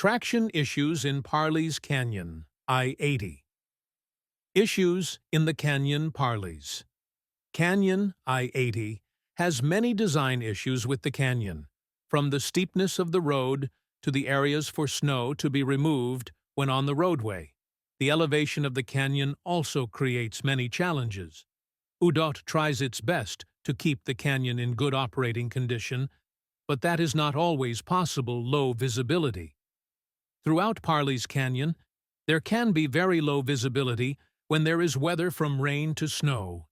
Traction issues in Parley's Canyon, I-80. Issues in the Canyon Parleys. Canyon, I-80, has many design issues with the canyon, from the steepness of the road to the areas for snow to be removed when on the roadway. The elevation of the canyon also creates many challenges. UDOT tries its best to keep the canyon in good operating condition, but that is not always possible. Low visibility. Throughout Parley's Canyon, there can be very low visibility when there is weather from rain to snow,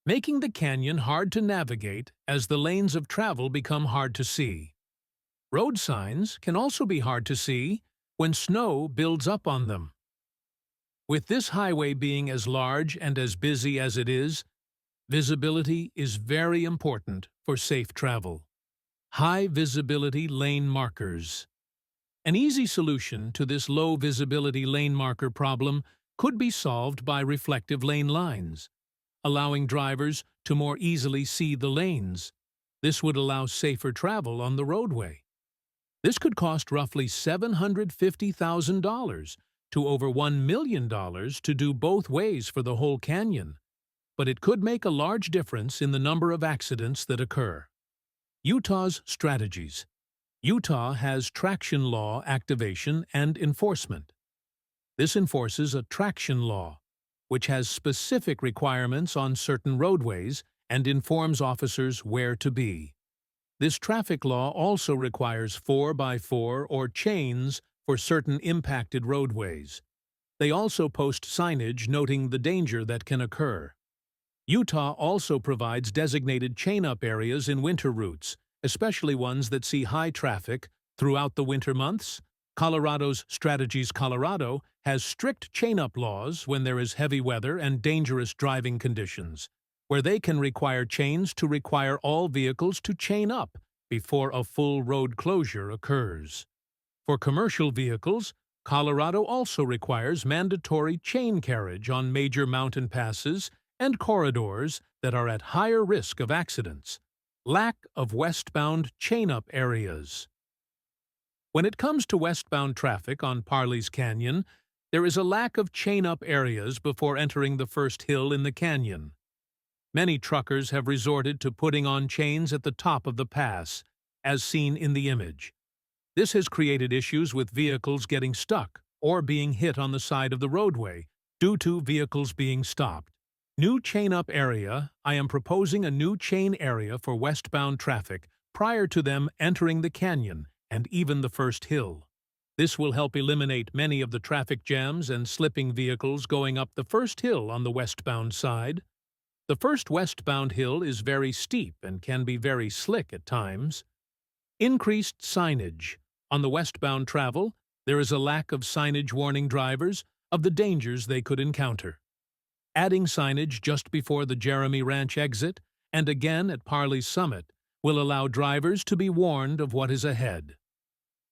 making the canyon hard to navigate as the lanes of travel become hard to see. Road signs can also be hard to see when snow builds up on them. With this highway being as large and as busy as it is, visibility is very important for safe travel. High visibility lane markers. An easy solution to this low visibility lane marker problem could be solved by reflective lane lines, allowing drivers to more easily see the lanes. This would allow safer travel on the roadway. This could cost roughly $750,000 to over $1 million to do both ways for the whole canyon, but it could make a large difference in the number of accidents that occur. Utah's strategies. Utah has traction law activation and enforcement. This enforces a traction law, which has specific requirements on certain roadways and informs officers where to be. This traffic law also requires 4x4 or chains for certain impacted roadways. They also post signage noting the danger that can occur. Utah also provides designated chain-up areas in winter routes, especially ones that see high traffic throughout the winter months. Colorado's Strategies Colorado has strict chain-up laws when there is heavy weather and dangerous driving conditions, where they can require chains to require all vehicles to chain up before a full road closure occurs. For commercial vehicles, Colorado also requires mandatory chain carriage on major mountain passes and corridors that are at higher risk of accidents. Lack of westbound chain-up areas. When it comes to westbound traffic on Parley's Canyon, there is a lack of chain-up areas before entering the first hill in the canyon. Many truckers have resorted to putting on chains at the top of the pass, as seen in the image. This has created issues with vehicles getting stuck or being hit on the side of the roadway due to vehicles being stopped. New chain-up area. I am proposing a new chain area for westbound traffic prior to them entering the canyon and even the first hill. This will help eliminate many of the traffic jams and slipping vehicles going up the first hill on the westbound side. The first westbound hill is very steep and can be very slick at times. Increased signage. On the westbound travel, there is a lack of signage warning drivers of the dangers they could encounter. Adding signage just before the Jeremy Ranch exit and again at Parley's Summit will allow drivers to be warned of what is ahead.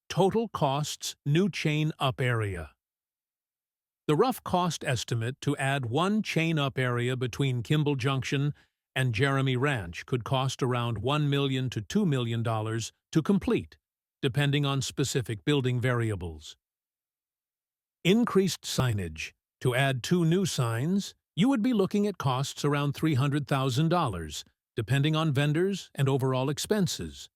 Total costs. New chain-up area. The rough cost estimate to add one chain-up area between Kimball Junction and Jeremy Ranch could cost around $1 million to $2 million to complete, depending on specific building variables. Increased signage. To add 2 new signs, you would be looking at costs around $300,000, depending on vendors and overall expenses.